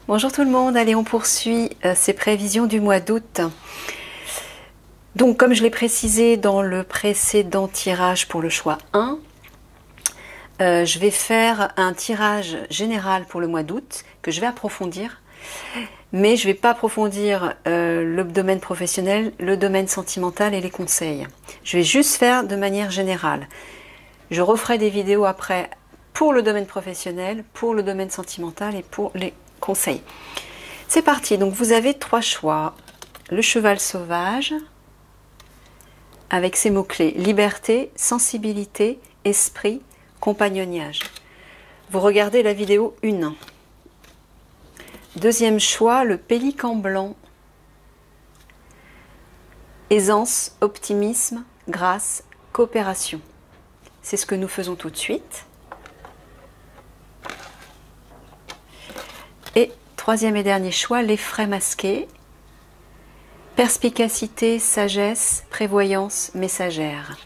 Bonjour tout le monde, allez on poursuit ces prévisions du mois d'août. Donc comme je l'ai précisé dans le précédent tirage pour le choix 1, je vais faire un tirage général pour le mois d'août que je vais approfondir. Mais je ne vais pas approfondir le domaine professionnel, le domaine sentimental et les conseils. Je vais juste faire de manière générale. Je referai des vidéos après pour le domaine professionnel, pour le domaine sentimental et pour les conseils. C'est parti, donc vous avez 3 choix. Le cheval sauvage, avec ses mots-clés, liberté, sensibilité, esprit, compagnonnage. Vous regardez la vidéo 1. Deuxième choix, le pélican blanc. Aisance, optimisme, grâce, coopération. C'est ce que nous faisons tout de suite. Et troisième et dernier choix, l'effraie masqué. Perspicacité, sagesse, prévoyance, messagère.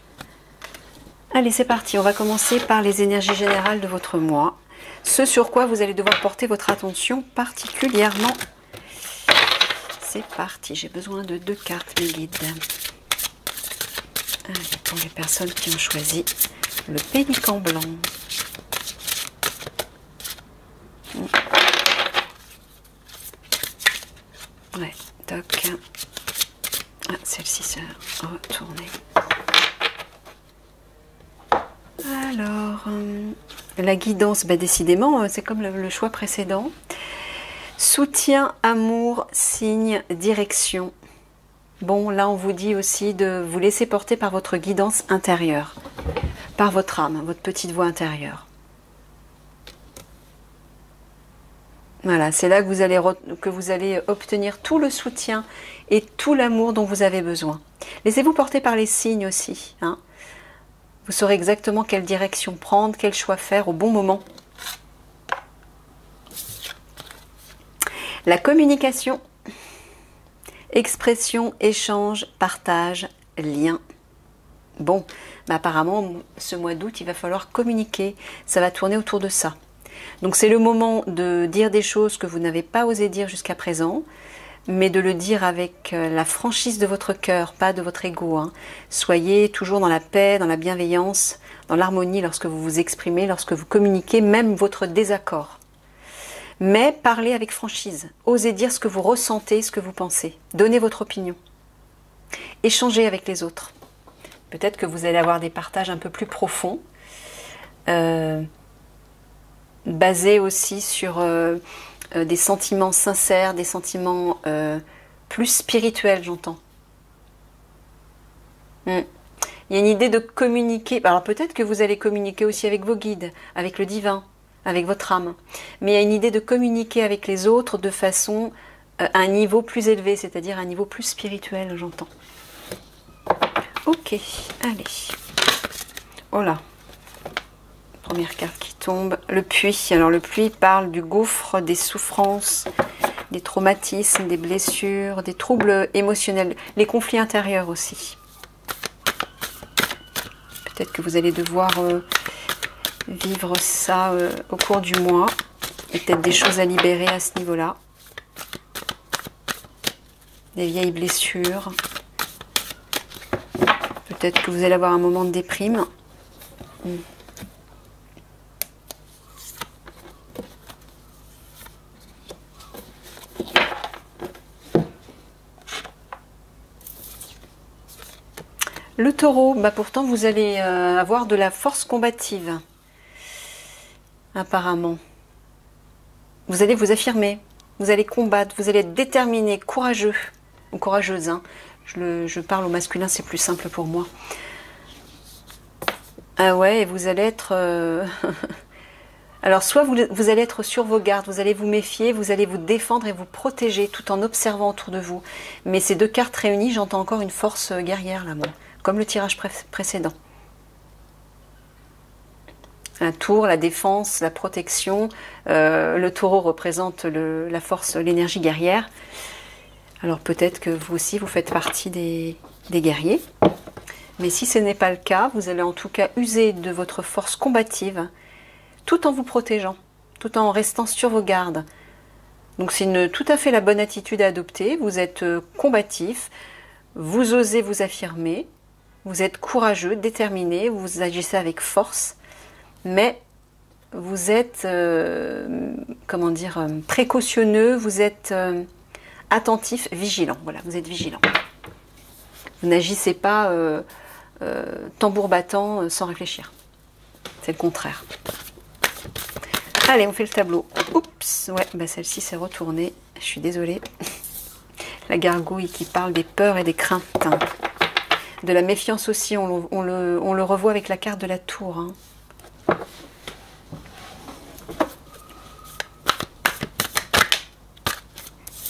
Allez, c'est parti. On va commencer par les énergies générales de votre mois. Ce sur quoi vous allez devoir porter votre attention particulièrement. C'est parti. J'ai besoin de 2 cartes, mes guides. Allez, pour les personnes qui ont choisi le pélican blanc. Ouais, toc. Ah, celle-ci s'est retournée. Alors, la guidance, bah, décidément, c'est comme le choix précédent. Soutien, amour, signe, direction. Bon, là, on vous dit aussi de vous laisser porter par votre guidance intérieure, par votre âme, votre petite voix intérieure. Voilà, c'est là que vous allez obtenir tout le soutien et tout l'amour dont vous avez besoin. Laissez-vous porter par les signes aussi. Hein. Vous saurez exactement quelle direction prendre, quel choix faire au bon moment. La communication, expression, échange, partage, lien. Bon, bah apparemment, ce mois d'août, il va falloir communiquer. Ça va tourner autour de ça. Donc c'est le moment de dire des choses que vous n'avez pas osé dire jusqu'à présent, mais de le dire avec la franchise de votre cœur, pas de votre ego. Hein. Soyez toujours dans la paix, dans la bienveillance, dans l'harmonie lorsque vous vous exprimez, lorsque vous communiquez, même votre désaccord. Mais parlez avec franchise, osez dire ce que vous ressentez, ce que vous pensez, donnez votre opinion. Échangez avec les autres. Peut-être que vous allez avoir des partages un peu plus profonds, basé aussi sur des sentiments sincères, des sentiments plus spirituels, j'entends. Il y a une idée de communiquer. Alors peut-être que vous allez communiquer aussi avec vos guides, avec le divin, avec votre âme. Mais il y a une idée de communiquer avec les autres de façon à un niveau plus élevé, c'est-à-dire un niveau plus spirituel, j'entends. Ok, allez. Oh là. Première carte qui tombe, le puits. Alors le puits parle du gouffre, des souffrances, des traumatismes, des blessures, des troubles émotionnels, les conflits intérieurs aussi. Peut-être que vous allez devoir vivre ça au cours du mois. Il y a peut-être des choses à libérer à ce niveau-là. Des vieilles blessures. Peut-être que vous allez avoir un moment de déprime. Le taureau, bah pourtant vous allez avoir de la force combative, apparemment. Vous allez vous affirmer, vous allez combattre, vous allez être déterminé, courageux, ou courageuse. Hein. Je parle au masculin, c'est plus simple pour moi. Ah ouais, et vous allez être... Alors soit vous allez être sur vos gardes, vous allez vous méfier, vous allez vous défendre et vous protéger tout en observant autour de vous. Mais ces 2 cartes réunies, j'entends encore une force guerrière là, moi. Comme le tirage précédent. Un tour, la défense, la protection. Le taureau représente la force, l'énergie guerrière. Alors peut-être que vous aussi, vous faites partie des guerriers. Mais si ce n'est pas le cas, vous allez en tout cas user de votre force combative, tout en vous protégeant, tout en restant sur vos gardes, Donc c'est tout à fait la bonne attitude à adopter. Vous êtes combatif, vous osez vous affirmer, vous êtes courageux, déterminé, vous agissez avec force, mais vous êtes, comment dire, précautionneux, vous êtes attentif, vigilant. Voilà, vous êtes vigilant. Vous n'agissez pas tambour battant sans réfléchir. C'est le contraire. Allez, on fait le tableau. Oups, ouais, bah celle-ci s'est retournée. Je suis désolée. La gargouille qui parle des peurs et des craintes. De la méfiance aussi, on le revoit avec la carte de la tour. Hein.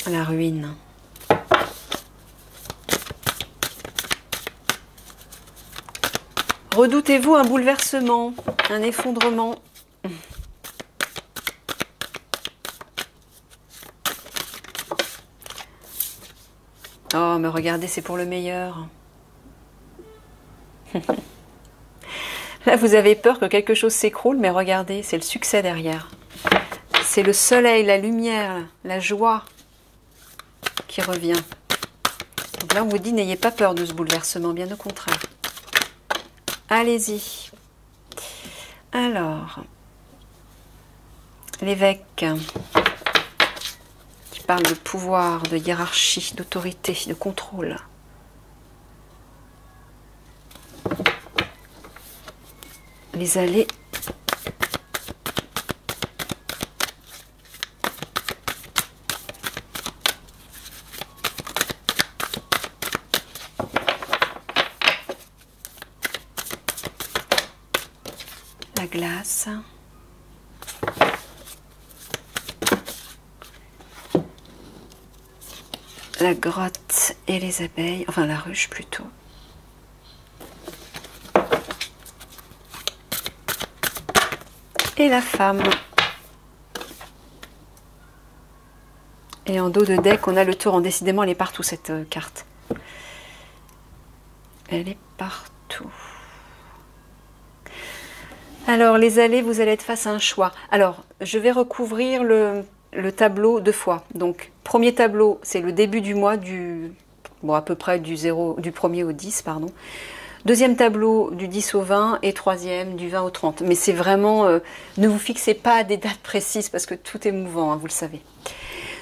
La ruine. Redoutez-vous un bouleversement, un effondrement? Oh, mais regardez, c'est pour le meilleur. Là, vous avez peur que quelque chose s'écroule, mais regardez, c'est le succès derrière. C'est le soleil, la lumière, la joie qui revient. Donc là, on vous dit, n'ayez pas peur de ce bouleversement, bien au contraire. Allez-y. Alors, l'évêque qui parle de pouvoir, de hiérarchie, d'autorité, de contrôle. Les allées. La glace. La grotte et les abeilles, enfin la ruche plutôt. Et la femme. Et en dos de deck, on a le torrent. Décidément, elle est partout cette carte. Elle est partout. Alors, les allées, vous allez être face à un choix. Alors, je vais recouvrir le tableau deux fois. Donc, premier tableau, c'est le début du mois, bon, à peu près du 1er au 10, pardon. Deuxième tableau, du 10 au 20, et troisième, du 20 au 30. Mais c'est vraiment, ne vous fixez pas à des dates précises, parce que tout est mouvant, hein, vous le savez.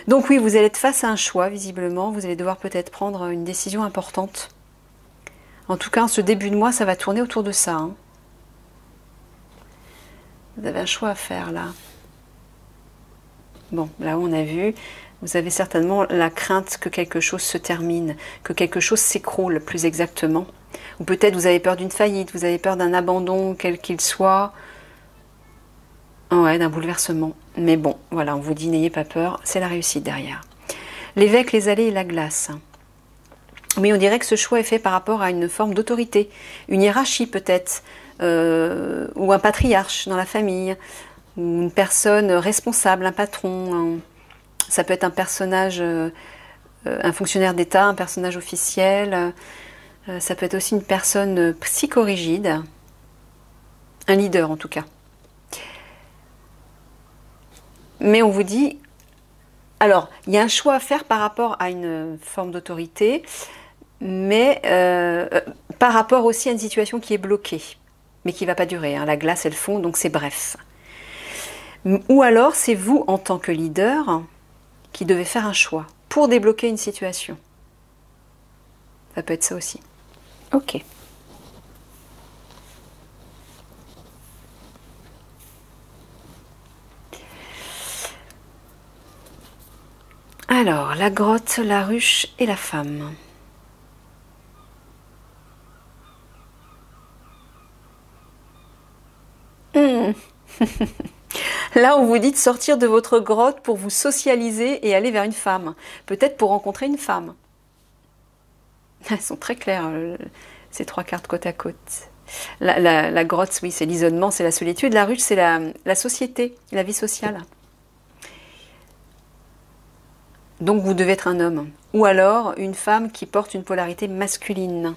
Donc oui, vous allez être face à un choix, visiblement. Vous allez devoir peut-être prendre une décision importante. En tout cas, en ce début de mois, ça va tourner autour de ça, hein. Vous avez un choix à faire là. Bon, là on a vu, vous avez certainement la crainte que quelque chose se termine, que quelque chose s'écroule plus exactement. Ou peut-être vous avez peur d'une faillite, vous avez peur d'un abandon quel qu'il soit. Ouais, d'un bouleversement. Mais bon, voilà, on vous dit n'ayez pas peur, c'est la réussite derrière. L'évêque, les allées et la glace. Mais on dirait que ce choix est fait par rapport à une forme d'autorité, une hiérarchie peut-être. Ou un patriarche dans la famille, ou une personne responsable, un patron. Ça peut être un personnage, un fonctionnaire d'État, un personnage officiel. Ça peut être aussi une personne psychorigide, un leader en tout cas. Mais on vous dit, alors il y a un choix à faire par rapport à une forme d'autorité, mais par rapport aussi à une situation qui est bloquée. Mais qui ne va pas durer, hein. La glace, elle fond, donc c'est bref. Ou alors, c'est vous, en tant que leader, qui devez faire un choix pour débloquer une situation. Ça peut être ça aussi. Ok. Alors, la grotte, la ruche et la femme. Là, on vous dit de sortir de votre grotte pour vous socialiser et aller vers une femme. Peut-être pour rencontrer une femme. Elles sont très claires, ces trois cartes côte à côte. La grotte, oui, c'est l'isolement, c'est la solitude. La ruche, c'est la société, la vie sociale. Donc, vous devez être un homme. Ou alors, une femme qui porte une polarité masculine.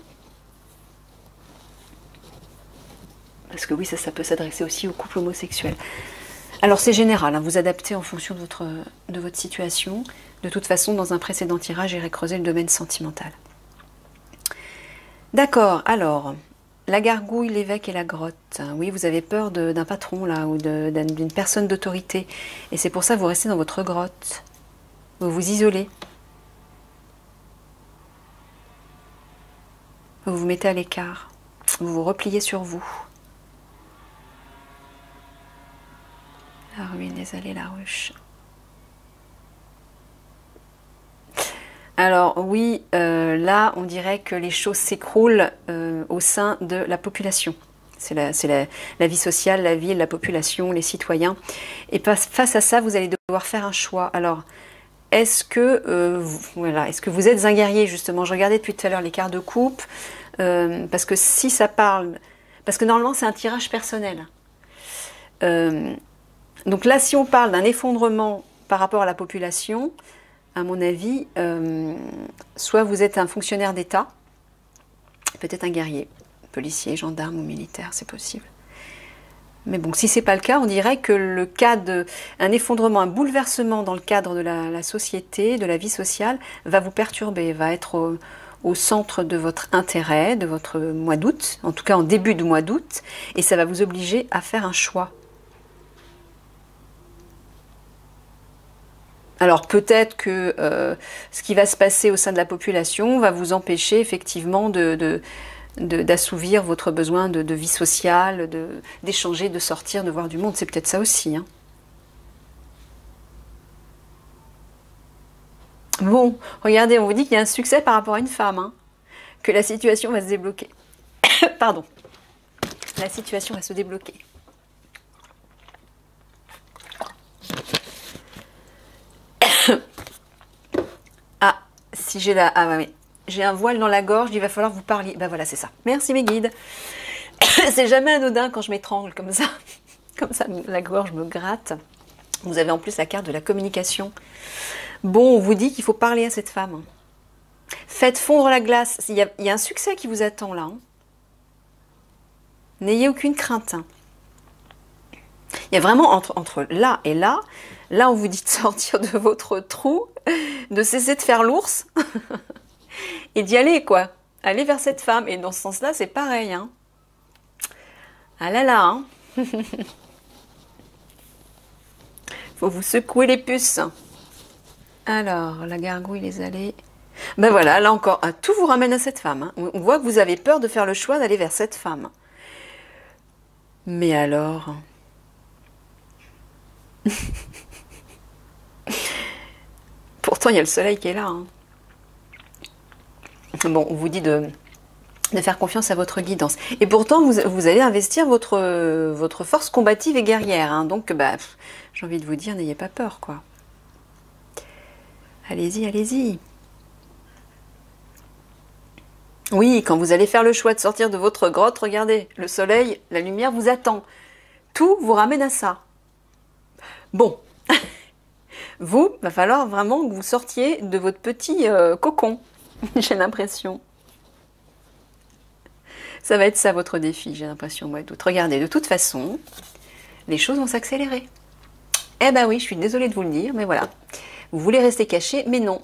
Parce que oui, ça peut s'adresser aussi aux couples homosexuels. Alors c'est général, hein, vous adaptez en fonction de votre situation. De toute façon, dans un précédent tirage, j'irai creuser le domaine sentimental. D'accord, alors, la gargouille, l'évêque et la grotte. Oui, vous avez peur d'un patron là, ou d'une personne d'autorité. Et c'est pour ça que vous restez dans votre grotte. Vous vous isolez. Vous vous mettez à l'écart. Vous vous repliez sur vous. La ruine, les allées, la ruche. Alors oui, là on dirait que les choses s'écroulent au sein de la population. C'est la vie sociale, la ville, la population, les citoyens. Et face à ça, vous allez devoir faire un choix. Alors, est-ce que vous êtes un guerrier justement? Je regardais depuis tout à l'heure les cartes de coupe, parce que si ça parle... Parce que normalement c'est un tirage personnel. Donc là, si on parle d'un effondrement par rapport à la population... À mon avis, soit vous êtes un fonctionnaire d'État, peut-être un guerrier, policier, gendarme ou militaire, c'est possible. Mais bon, si ce n'est pas le cas, on dirait que le cas d'un effondrement, un bouleversement dans le cadre de la société, de la vie sociale, va vous perturber, va être au centre de votre intérêt, de votre mois d'août, en tout cas en début de mois d'août, et ça va vous obliger à faire un choix. Alors peut-être que ce qui va se passer au sein de la population va vous empêcher effectivement d'assouvir votre besoin de vie sociale, d'échanger, de sortir, de voir du monde. C'est peut-être ça aussi. Hein. Bon, regardez, on vous dit qu'il y a un succès par rapport à une femme, hein, que la situation va se débloquer. Pardon. La situation va se débloquer. Ah, si j'ai la... Ah oui, j'ai un voile dans la gorge, il va falloir que vous parliez. Ben voilà, c'est ça. Merci mes guides. C'est jamais anodin quand je m'étrangle comme ça. Comme ça, la gorge me gratte. Vous avez en plus la carte de la communication. Bon, on vous dit qu'il faut parler à cette femme. Faites fondre la glace. Il y a un succès qui vous attend là. Hein. N'ayez aucune crainte. Il y a vraiment entre là et là, on vous dit de sortir de votre trou, de cesser de faire l'ours et d'y aller quoi. Aller vers cette femme. Et dans ce sens-là, c'est pareil. Hein. Ah là là. Hein. Faut vous secouer les puces. Alors, la gargouille, les allées. Ben voilà, là encore, tout vous ramène à cette femme. Hein. On voit que vous avez peur de faire le choix d'aller vers cette femme. Mais alors... Pourtant, il y a le soleil qui est là. Hein. Bon, on vous dit de faire confiance à votre guidance. Et pourtant, vous allez investir votre force combative et guerrière. Hein. Donc, bah, j'ai envie de vous dire, n'ayez pas peur, quoi. Allez-y, allez-y. Oui, quand vous allez faire le choix de sortir de votre grotte, regardez, le soleil, la lumière vous attend. Tout vous ramène à ça. Bon, vous, va falloir vraiment que vous sortiez de votre petit cocon, j'ai l'impression. Ça va être ça votre défi, j'ai l'impression, moi, d'août. Regardez, de toute façon, les choses vont s'accélérer. Eh ben oui, je suis désolée de vous le dire, mais voilà. Vous voulez rester caché, mais non.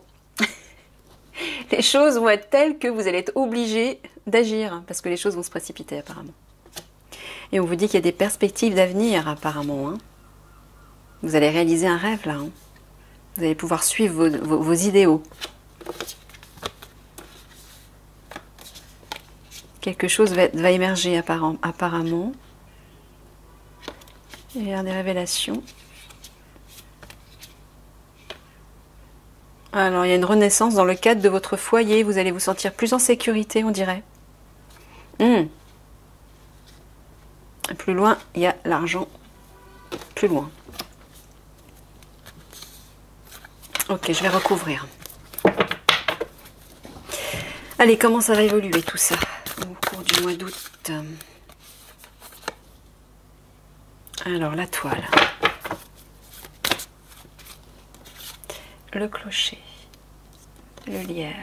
Les choses vont être telles que vous allez être obligé d'agir, parce que les choses vont se précipiter apparemment. Et on vous dit qu'il y a des perspectives d'avenir apparemment. Hein. Vous allez réaliser un rêve là. Hein. Vous allez pouvoir suivre vos idéaux. Quelque chose va émerger apparemment. Il y a des révélations. Alors, il y a une renaissance dans le cadre de votre foyer. Vous allez vous sentir plus en sécurité, on dirait. Plus loin, il y a l'argent. Plus loin. Ok, je vais recouvrir. Allez, comment ça va évoluer tout ça au cours du mois d'août? Alors, la toile. Le clocher. Le lierre.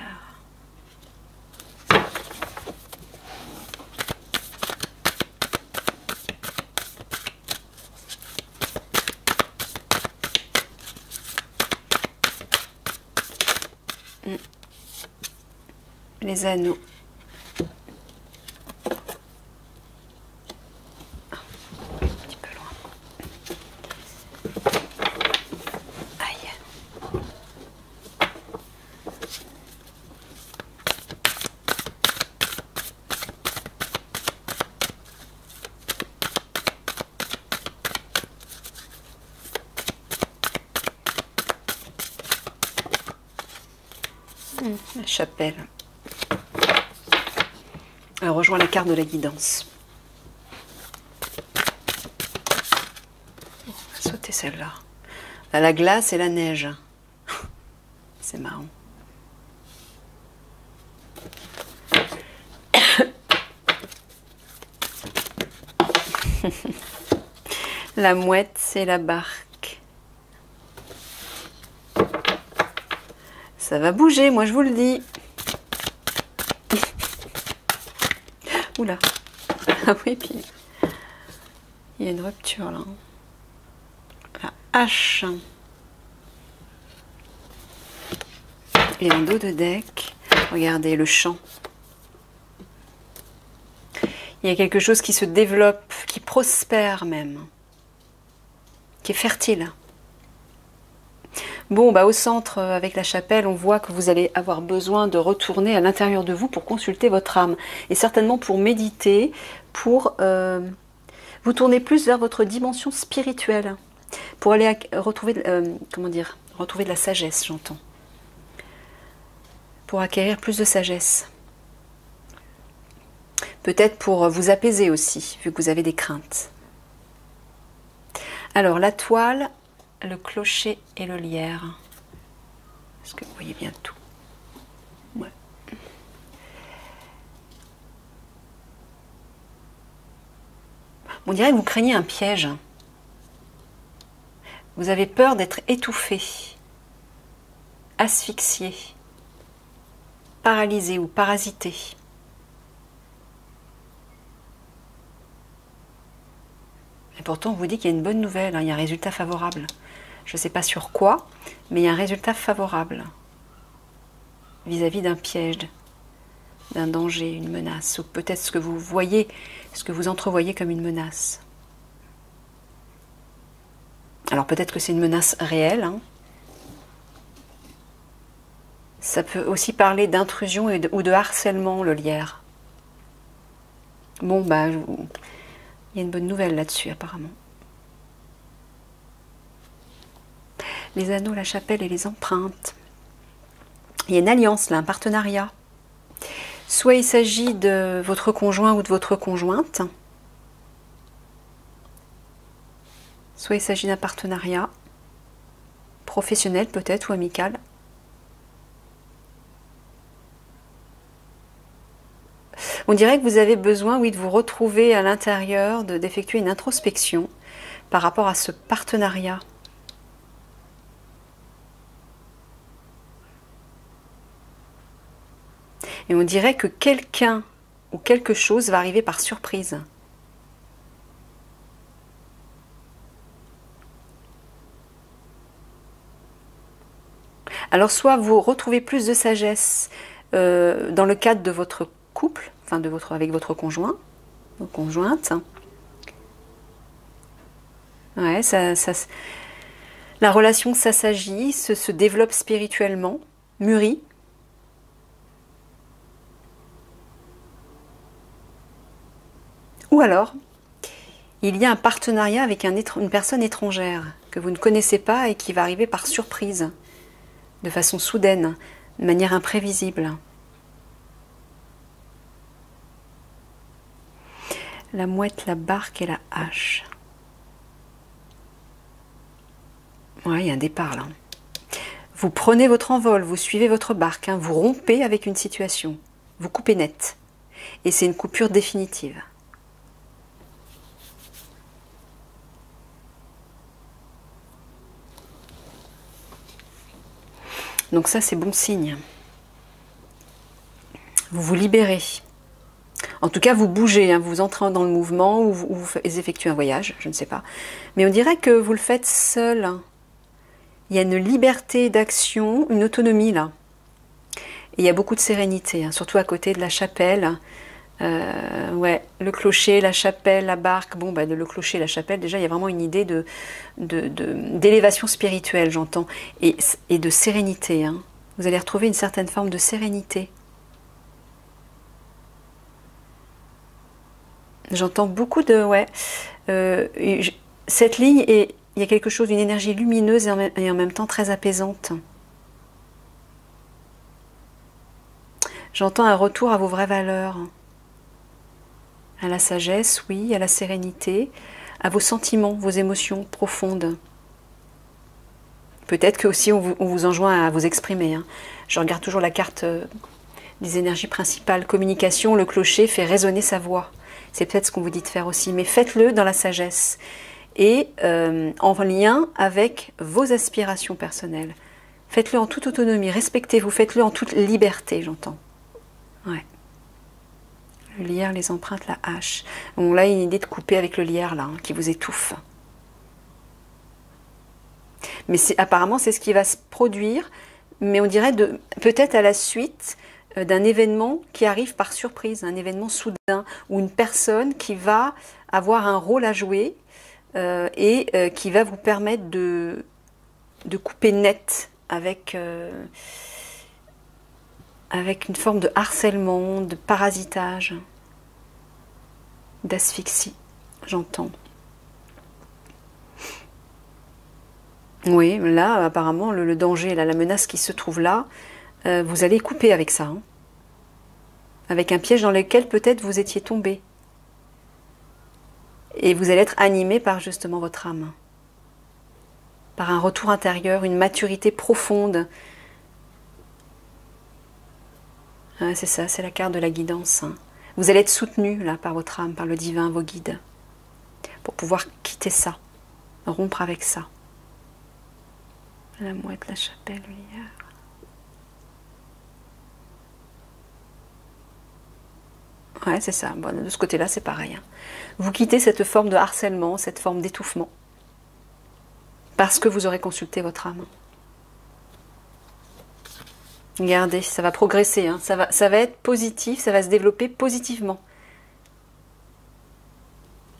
les anneaux. Un petit peu loin. Aïe. La chapelle. Elle rejoint la carte de la guidance. On va sauter celle-là. La glace et la neige. C'est marrant. La mouette, c'est la barque. Ça va bouger, moi je vous le dis. Oula. Ah oui, puis il y a une rupture là. La hache. Et en dos de deck, regardez le champ. Il y a quelque chose qui se développe, qui prospère même, qui est fertile. Bon, bah au centre, avec la chapelle, on voit que vous allez avoir besoin de retourner à l'intérieur de vous pour consulter votre âme. Et certainement pour méditer, pour vous tourner plus vers votre dimension spirituelle. Pour aller retrouver, comment dire, retrouver de la sagesse, j'entends. Pour acquérir plus de sagesse. Peut-être pour vous apaiser aussi, vu que vous avez des craintes. Alors, la toile, le clocher et le lierre. Est-ce que vous voyez bien tout? Ouais. On dirait que vous craignez un piège. Vous avez peur d'être étouffé, asphyxié, paralysé ou parasité. Et pourtant, on vous dit qu'il y a une bonne nouvelle, hein, il y a un résultat favorable. Je ne sais pas sur quoi, mais il y a un résultat favorable vis-à-vis d'un piège, d'un danger, une menace, ou peut-être ce que vous voyez, ce que vous entrevoyez comme une menace. Alors peut-être que c'est une menace réelle. Hein. Ça peut aussi parler d'intrusion ou de harcèlement, le lierre. Bon, bah, il y a une bonne nouvelle là-dessus, apparemment. Les anneaux, la chapelle et les empreintes. Il y a une alliance là, un partenariat. Soit il s'agit de votre conjoint ou de votre conjointe. Soit il s'agit d'un partenariat professionnel peut-être ou amical. On dirait que vous avez besoin, oui, de vous retrouver à l'intérieur, d'effectuer une introspection par rapport à ce partenariat. Et on dirait que quelqu'un ou quelque chose va arriver par surprise. Alors soit vous retrouvez plus de sagesse dans le cadre de votre couple, enfin avec votre conjoint, ou conjointe. Ouais, la relation s'assagit, se développe spirituellement, mûrit. Ou alors, il y a un partenariat avec une personne étrangère que vous ne connaissez pas et qui va arriver par surprise, de façon soudaine, de manière imprévisible. La mouette, la barque et la hache. Ouais, il y a un départ là. Vous prenez votre envol, vous suivez votre barque, hein, vous rompez avec une situation, vous coupez net. Et c'est une coupure définitive. Donc ça, c'est bon signe. Vous vous libérez. En tout cas, vous bougez, hein, vous entrez dans le mouvement ou vous effectuez un voyage, je ne sais pas. Mais on dirait que vous le faites seul. Il y a une liberté d'action, une autonomie là. Et il y a beaucoup de sérénité, hein, surtout à côté de la chapelle. Ouais, le clocher, la chapelle, la barque. Bon, bah, le clocher, la chapelle, déjà, il y a vraiment une idée d'élévation spirituelle, j'entends, et de sérénité. Hein. Vous allez retrouver une certaine forme de sérénité. J'entends beaucoup de... Ouais. Cette ligne, il y a quelque chose, une énergie lumineuse et en même temps très apaisante. J'entends un retour à vos vraies valeurs. À la sagesse, oui, à la sérénité, à vos sentiments, vos émotions profondes. Peut-être que aussi on vous enjoint à vous exprimer. Hein. Je regarde toujours la carte des énergies principales. Communication, le clocher fait résonner sa voix. C'est peut-être ce qu'on vous dit de faire aussi, mais faites-le dans la sagesse et en lien avec vos aspirations personnelles. Faites-le en toute autonomie, respectez-vous, faites-le en toute liberté, j'entends. Ouais. Le lierre, les empreintes, la hache. Bon, là, il y a une idée de couper avec le lierre, là, hein, qui vous étouffe. Mais apparemment, c'est ce qui va se produire, mais on dirait peut-être à la suite d'un événement qui arrive par surprise, un événement soudain, ou une personne qui va avoir un rôle à jouer et qui va vous permettre de couper net avec une forme de harcèlement, de parasitage, d'asphyxie, j'entends. Oui, là, apparemment, le danger, là, la menace qui se trouve là, vous allez couper avec ça. Hein. Avec un piège dans lequel peut-être vous étiez tombé. Et vous allez être animé par justement votre âme. Par un retour intérieur, une maturité profonde. Ah, c'est ça, c'est la carte de la guidance. Hein. Vous allez être soutenu là par votre âme, par le divin, vos guides. Pour pouvoir quitter ça, rompre avec ça. La mouette, la chapelle, le lierre. Ouais, c'est ça. Bon, de ce côté-là, c'est pareil. Hein. Vous quittez cette forme de harcèlement, cette forme d'étouffement. Parce que vous aurez consulté votre âme. Regardez, ça va progresser. Hein. Ça va être positif, ça va se développer positivement.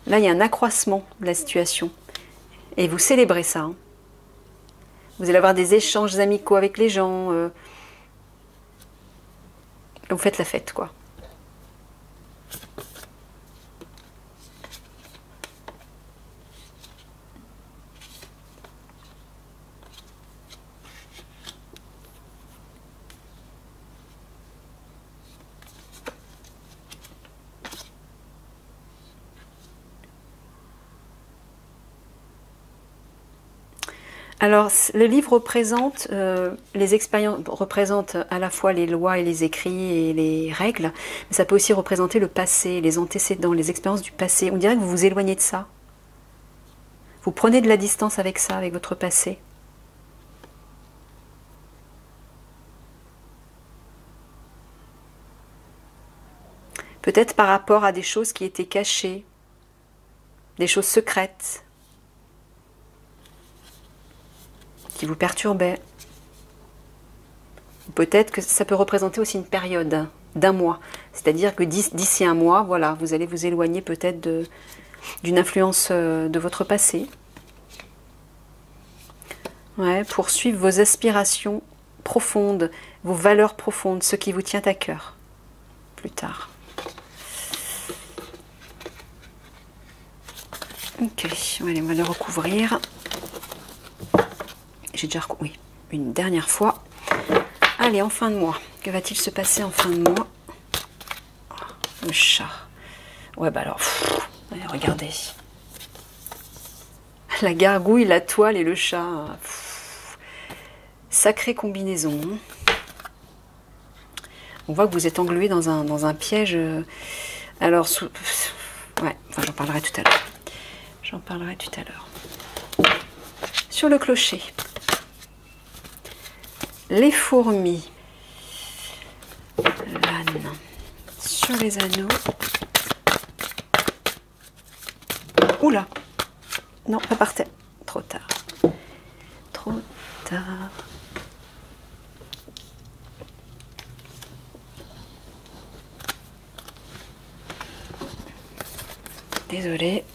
Là, il y a un accroissement de la situation. Et vous célébrez ça. Hein. Vous allez avoir des échanges amicaux avec les gens. Vous faites la fête, quoi. Alors, le livre représente les expériences, représente à la fois les lois et les écrits et les règles, mais ça peut aussi représenter le passé, les antécédents, les expériences du passé. On dirait que vous vous éloignez de ça. Vous prenez de la distance avec ça, avec votre passé. Peut-être par rapport à des choses qui étaient cachées, des choses secrètes, qui vous perturbait. Peut-être que ça peut représenter aussi une période d'un mois. C'est-à-dire que d'ici un mois, voilà, vous allez vous éloigner peut-être d'une influence de votre passé. Ouais, pour suivre vos aspirations profondes, vos valeurs profondes, ce qui vous tient à cœur plus tard. Ok, allez, on va le recouvrir. J'ai déjà recouvert, oui, une dernière fois. Allez, en fin de mois. Que va-t-il se passer en fin de mois? Le chat. Ouais, bah alors, allez, regardez. La gargouille, la toile et le chat. Sacrée combinaison. On voit que vous êtes englué dans un piège. Alors, ouais, enfin, j'en parlerai tout à l'heure. J'en parlerai tout à l'heure. Sur le clocher. Les fourmis. L'âne. Sur les anneaux. Oula. Non, pas par terre. Trop tard. Trop tard. Désolée.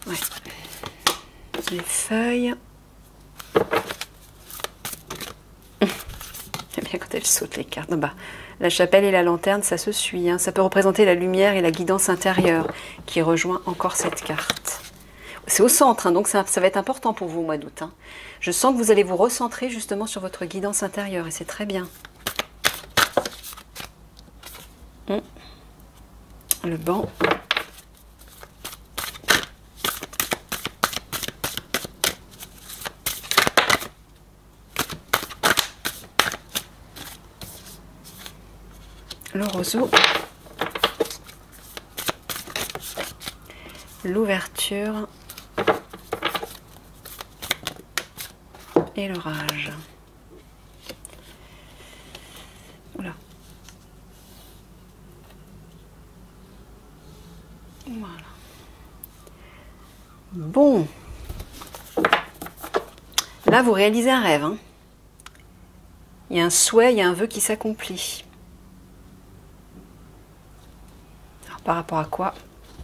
Ouais. Les feuilles. J'aime bien quand elles sautent les cartes. Bah, la chapelle et la lanterne, ça se suit. Hein. Ça peut représenter la lumière et la guidance intérieure qui rejoint encore cette carte. C'est au centre, hein, donc ça va être important pour vous au mois d'août. Hein. Je sens que vous allez vous recentrer justement sur votre guidance intérieure et c'est très bien. Le banc. Le roseau. L'ouverture. Et l'orage. Oula. Voilà. Bon. Là, vous réalisez un rêve. Hein. Il y a un souhait, il y a un vœu qui s'accomplit. Alors, par rapport à quoi?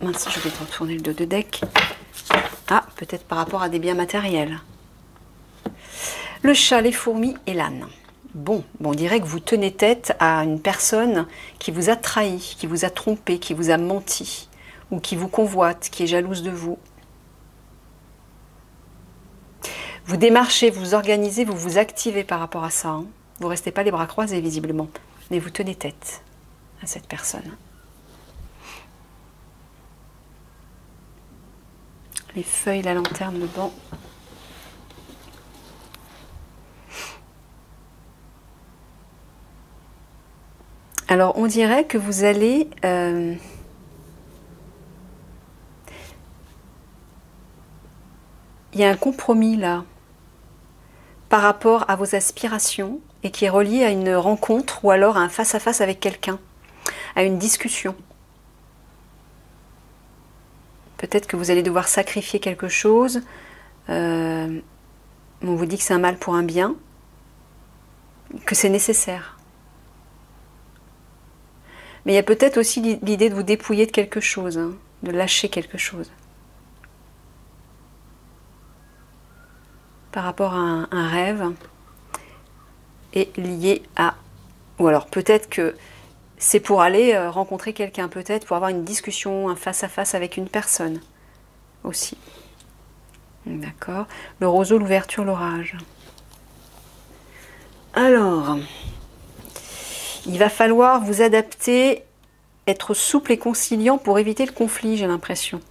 Mince, je vais retourner le dos de deck. Ah, peut-être par rapport à des biens matériels. Le chat, les fourmis et l'âne. Bon, on dirait que vous tenez tête à une personne qui vous a trahi, qui vous a trompé, qui vous a menti, ou qui vous convoite, qui est jalouse de vous. Vous démarchez, vous organisez, vous vous activez par rapport à ça. Hein. Vous ne restez pas les bras croisés, visiblement, mais vous tenez tête à cette personne. Les feuilles, la lanterne, le banc. Alors, on dirait que vous allez... il y a un compromis là, par rapport à vos aspirations, et qui est relié à une rencontre, ou alors à un face-à-face avec quelqu'un, à une discussion. Peut-être que vous allez devoir sacrifier quelque chose. On vous dit que c'est un mal pour un bien, que c'est nécessaire. Mais il y a peut-être aussi l'idée de vous dépouiller de quelque chose, hein, de lâcher quelque chose. Par rapport à un rêve est lié à... Ou alors peut-être que c'est pour aller rencontrer quelqu'un, peut-être pour avoir une discussion, un face-à-face avec une personne aussi. D'accord. Le roseau, l'ouverture, l'orage. Alors... il va falloir vous adapter, être souple et conciliant pour éviter le conflit, j'ai l'impression.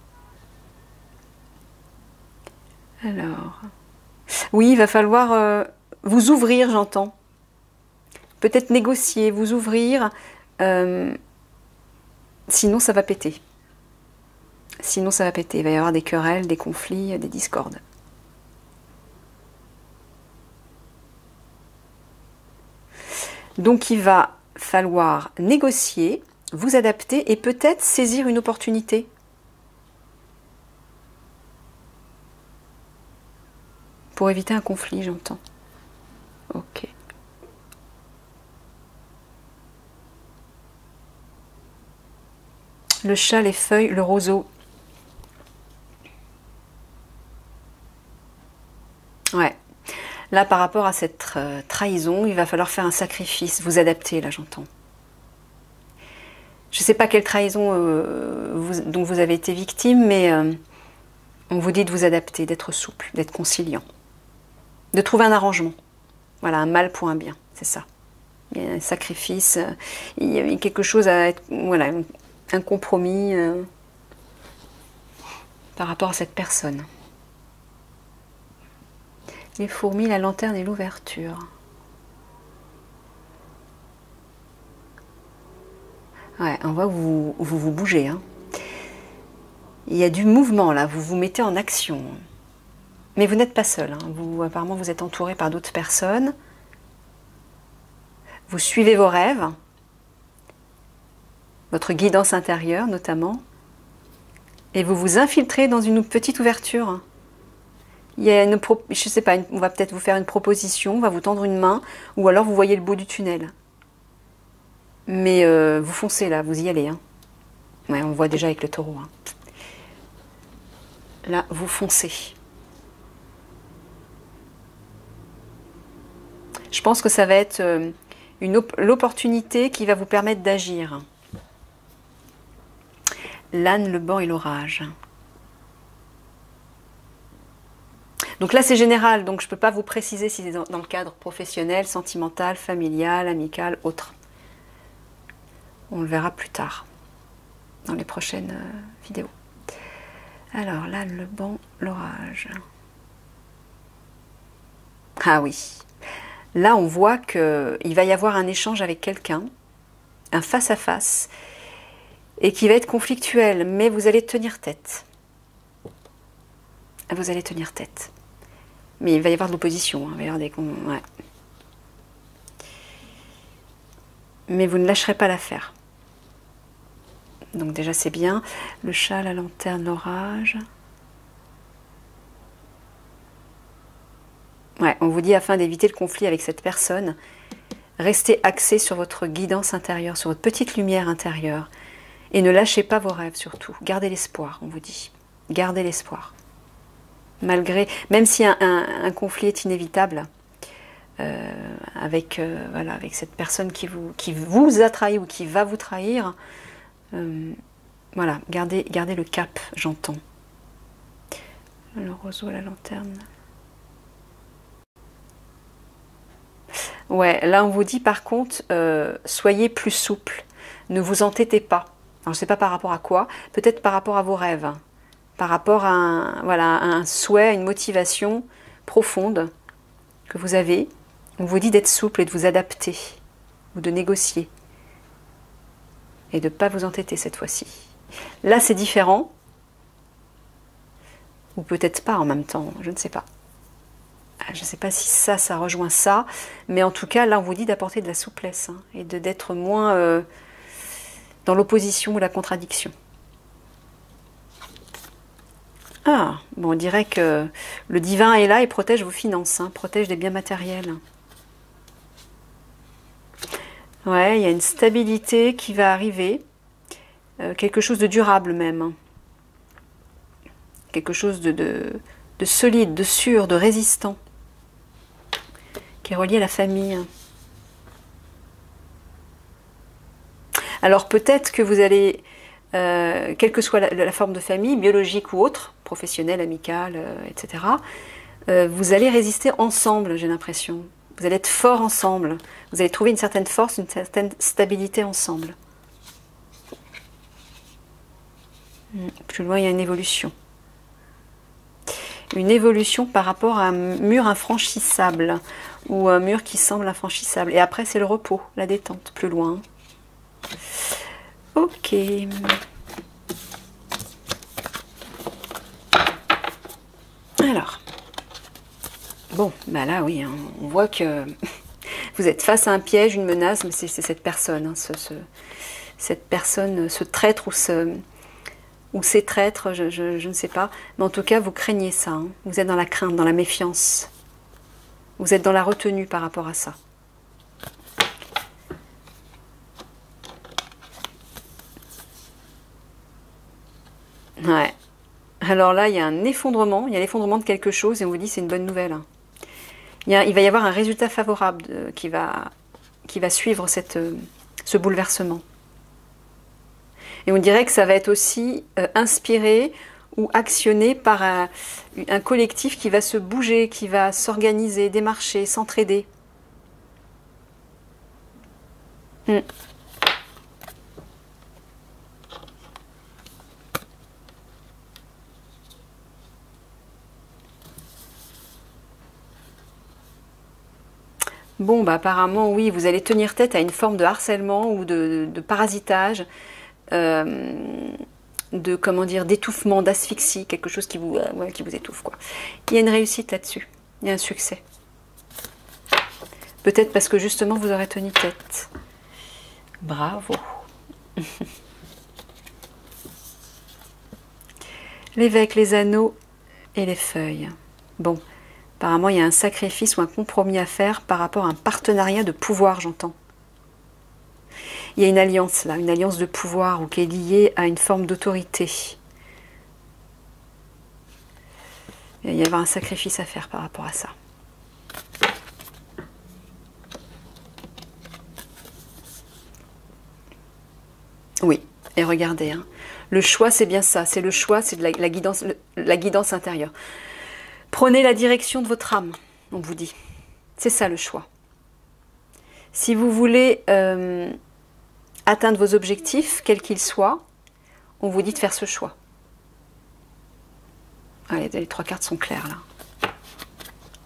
Alors, oui, il va falloir vous ouvrir, j'entends. Peut-être négocier, vous ouvrir, sinon ça va péter. Sinon ça va péter, il va y avoir des querelles, des conflits, des discordes. Donc il va falloir négocier, vous adapter et peut-être saisir une opportunité. Pour éviter un conflit, j'entends. Ok. Le chat, les feuilles, le roseau. Ouais. Là, par rapport à cette trahison, il va falloir faire un sacrifice, vous adapter, là, j'entends. Je ne sais pas quelle trahison dont vous avez été victime, mais on vous dit de vous adapter, d'être souple, d'être conciliant, de trouver un arrangement. Voilà, un mal pour un bien, c'est ça. Il y a un sacrifice, il y a quelque chose à être, voilà, un compromis par rapport à cette personne. Les fourmis, la lanterne et l'ouverture. Ouais, on voit que vous bougez. Hein. Il y a du mouvement là, vous vous mettez en action. Mais vous n'êtes pas seul. Hein. Apparemment, vous êtes entouré par d'autres personnes. Vous suivez vos rêves. Votre guidance intérieure notamment. Et vous vous infiltrez dans une petite ouverture Il y a je sais pas, on va peut-être vous faire une proposition, on va vous tendre une main, ou alors vous voyez le bout du tunnel. Mais vous foncez là, vous y allez. Hein. Ouais, on le voit déjà avec le taureau. Hein. Là, vous foncez. Je pense que ça va être l'opportunité qui va vous permettre d'agir. L'âne, le banc et l'orage. Donc là, c'est général, donc je ne peux pas vous préciser si c'est dans le cadre professionnel, sentimental, familial, amical, autre. On le verra plus tard, dans les prochaines vidéos. Alors là, le banc, l'orage. Ah oui. Là, on voit qu'il va y avoir un échange avec quelqu'un, un face-à-face, et qui va être conflictuel, mais vous allez tenir tête. Vous allez tenir tête. Mais il va y avoir de l'opposition, hein, il va y avoir des... Ouais. Mais vous ne lâcherez pas l'affaire. Donc déjà c'est bien. Le chat, la lanterne, l'orage. Ouais, on vous dit afin d'éviter le conflit avec cette personne, restez axé sur votre guidance intérieure, sur votre petite lumière intérieure. Et ne lâchez pas vos rêves surtout. Gardez l'espoir, on vous dit. Gardez l'espoir. Malgré, même si un conflit est inévitable, avec cette personne qui vous a trahi ou qui va vous trahir, voilà, gardez le cap, j'entends. Le roseau, la lanterne. Ouais, là on vous dit par contre, soyez plus souple, ne vous entêtez pas. Alors je ne sais pas par rapport à quoi, peut-être par rapport à vos rêves, par rapport à un souhait, une motivation profonde que vous avez. On vous dit d'être souple et de vous adapter, ou de négocier, et de ne pas vous entêter cette fois-ci. Là c'est différent, ou peut-être pas en même temps, je ne sais pas. Je ne sais pas si ça rejoint ça, mais en tout cas, là, on vous dit d'apporter de la souplesse hein, et d'être moins dans l'opposition ou la contradiction. Ah, bon, on dirait que le divin est là et protège vos finances, hein, protège des biens matériels. Ouais, il y a une stabilité qui va arriver, quelque chose de durable même. Quelque chose de solide, de sûr, de résistant. Qui est relié à la famille. Alors peut-être que vous allez, quelle que soit la forme de famille, biologique ou autre, professionnelle, amicale, etc., vous allez résister ensemble, j'ai l'impression. Vous allez être forts ensemble. Vous allez trouver une certaine force, une certaine stabilité ensemble. Plus loin, il y a une évolution. Une évolution par rapport à un mur infranchissable ou un mur qui semble infranchissable. Et après, c'est le repos, la détente, plus loin. Ok. Alors. Bon, bah là, oui, hein, on voit que vous êtes face à un piège, une menace, mais c'est cette personne, hein, cette personne, ce traître ou ces traîtres, je ne sais pas. Mais en tout cas, vous craignez ça. Hein. Vous êtes dans la crainte, dans la méfiance. Vous êtes dans la retenue par rapport à ça. Ouais. Alors là, il y a un effondrement. Il y a l'effondrement de quelque chose et on vous dit c'est une bonne nouvelle. Hein. Il va y avoir un résultat favorable qui va suivre ce bouleversement. Et on dirait que ça va être aussi inspiré ou actionné par un collectif qui va se bouger, qui va s'organiser, démarcher, s'entraider. Bon, bah apparemment, oui, vous allez tenir tête à une forme de harcèlement ou de parasitage, comment dire, d'étouffement, d'asphyxie, quelque chose qui vous étouffe, quoi. Il y a une réussite là-dessus, il y a un succès. Peut-être parce que justement, vous aurez tenu tête. Bravo. L'évêque, les anneaux et les feuilles. Bon, apparemment, il y a un sacrifice ou un compromis à faire par rapport à un partenariat de pouvoir, j'entends. Il y a une alliance là, une alliance de pouvoir ou qui est liée à une forme d'autorité. Il va y avoir un sacrifice à faire par rapport à ça. Oui, et regardez, hein, le choix c'est bien ça, c'est le choix, c'est de la guidance intérieure. Prenez la direction de votre âme, on vous dit. C'est ça le choix. Si vous voulez atteindre vos objectifs, quels qu'ils soient, on vous dit de faire ce choix. Allez, les 3 cartes sont claires là.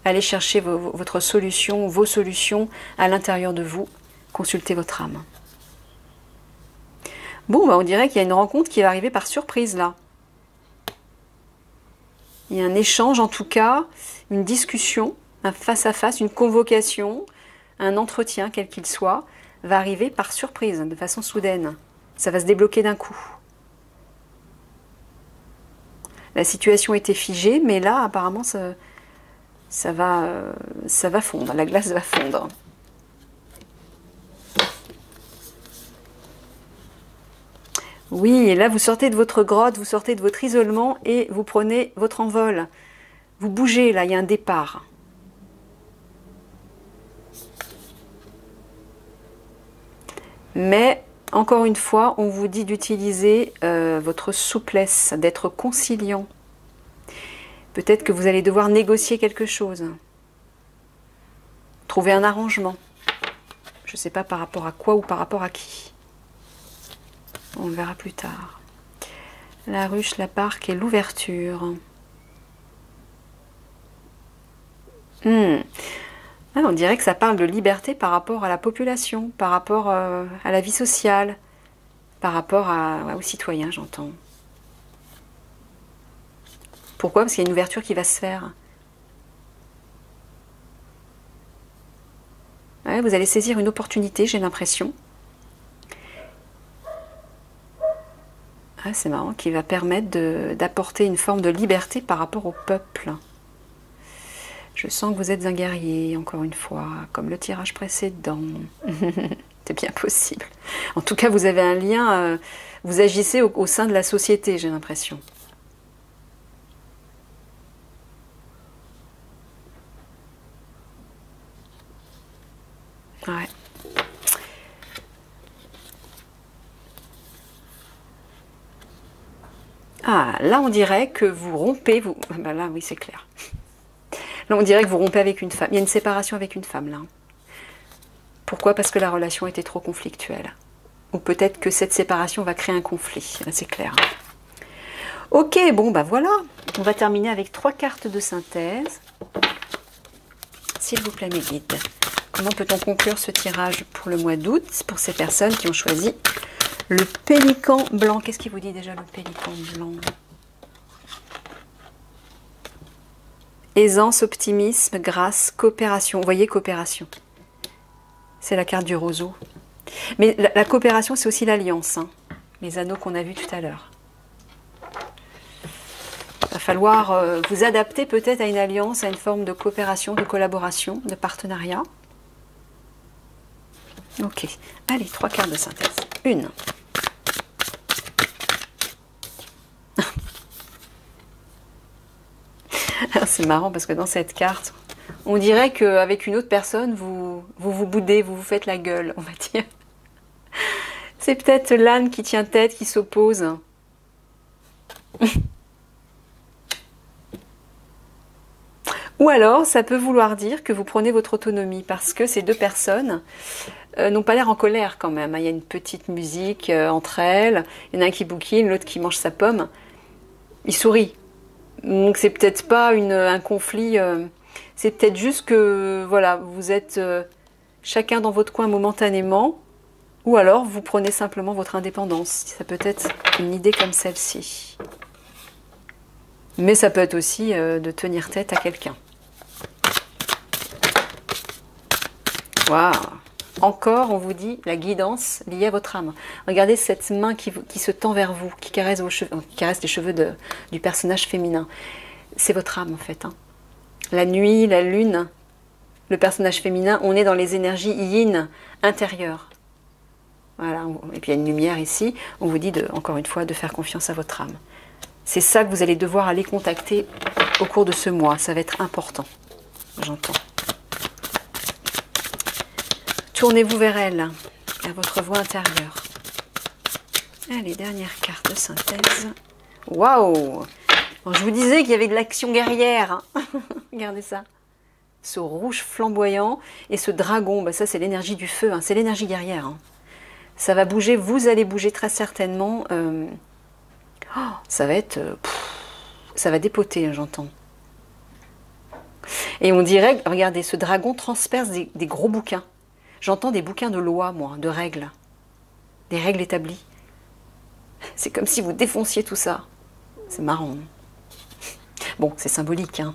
Allez chercher votre solution, vos solutions à l'intérieur de vous. Consultez votre âme. Bon, bah on dirait qu'il y a une rencontre qui va arriver par surprise là. Il y a un échange en tout cas, une discussion, un face-à-face, une convocation, un entretien quel qu'il soit, va arriver par surprise, de façon soudaine. Ça va se débloquer d'un coup. La situation était figée, mais là apparemment ça va fondre, la glace va fondre. Oui, et là vous sortez de votre grotte, vous sortez de votre isolement et vous prenez votre envol. Vous bougez, là, il y a un départ. Mais, encore une fois, on vous dit d'utiliser votre souplesse, d'être conciliant. Peut-être que vous allez devoir négocier quelque chose. Trouver un arrangement. Je ne sais pas par rapport à quoi ou par rapport à qui. On le verra plus tard. La ruche, la parque et l'ouverture. Ah, on dirait que ça parle de liberté par rapport à la population, par rapport à la vie sociale, par rapport aux citoyens, j'entends. Pourquoi? Parce qu'il y a une ouverture qui va se faire. Ouais, vous allez saisir une opportunité, j'ai l'impression. Ah, c'est marrant, qui va permettre d'apporter une forme de liberté par rapport au peuple. Je sens que vous êtes un guerrier, encore une fois, comme le tirage précédent. C'est bien possible. En tout cas, vous avez un lien, vous agissez au sein de la société, j'ai l'impression. Ouais. Ah, là on dirait que vous rompez, ben là oui c'est clair. Là on dirait que vous rompez avec une femme. Il y a une séparation avec une femme là. Pourquoi? Parce que la relation était trop conflictuelle. Ou peut-être que cette séparation va créer un conflit. Là c'est clair. Ok, bon bah voilà. On va terminer avec 3 cartes de synthèse. S'il vous plaît mes guides. Comment peut-on conclure ce tirage pour le mois d'août pour ces personnes qui ont choisi le pélican blanc? Qu'est-ce qu'il vous dit déjà le pélican blanc? Aisance, optimisme, grâce, coopération. Vous voyez, coopération. C'est la carte du roseau. Mais la coopération, c'est aussi l'alliance. Hein. Les anneaux qu'on a vus tout à l'heure. Il va falloir vous adapter peut-être à une alliance, à une forme de coopération, de collaboration, de partenariat. Ok. Allez, 3 cartes de synthèse. Une. C'est marrant parce que dans cette carte, on dirait qu'avec une autre personne, vous boudez, vous vous faites la gueule, on va dire. C'est peut-être l'âne qui tient tête, qui s'oppose. Ou alors, ça peut vouloir dire que vous prenez votre autonomie parce que ces deux personnes n'ont pas l'air en colère quand même. Il y a une petite musique entre elles. Il y en a un qui bouquine, l'autre qui mange sa pomme. Il sourit. Donc c'est peut-être pas un conflit. C'est peut-être juste que voilà, vous êtes chacun dans votre coin momentanément. Ou alors vous prenez simplement votre indépendance. Ça peut être une idée comme celle-ci. Mais ça peut être aussi de tenir tête à quelqu'un. Waouh! Encore, on vous dit la guidance liée à votre âme. Regardez cette main qui se tend vers vous, qui caresse vos cheveux, qui caresse les cheveux du personnage féminin. C'est votre âme en fait. Hein. La nuit, la lune, le personnage féminin, on est dans les énergies yin intérieures. Voilà, et puis il y a une lumière ici, on vous dit encore une fois de faire confiance à votre âme. C'est ça que vous allez devoir aller contacter au cours de ce mois, ça va être important, j'entends. Tournez-vous vers elle, à votre voix intérieure. Allez, dernière carte de synthèse. Waouh! Bon, je vous disais qu'il y avait de l'action guerrière. Regardez ça. Ce rouge flamboyant et ce dragon, bah ça c'est l'énergie du feu, hein, c'est l'énergie guerrière. Hein. Ça va bouger, vous allez bouger très certainement. Ça va être... ça va dépoter, hein, j'entends. Et on dirait, regardez, ce dragon transperce des gros bouquins. J'entends des bouquins de loi, moi, de règles. Des règles établies. C'est comme si vous défonciez tout ça. C'est marrant. Bon, c'est symbolique, hein.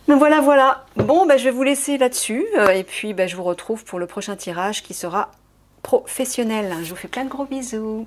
Donc voilà, voilà. Bon, bah, je vais vous laisser là-dessus. Et puis, bah, je vous retrouve pour le prochain tirage qui sera professionnel. Je vous fais plein de gros bisous.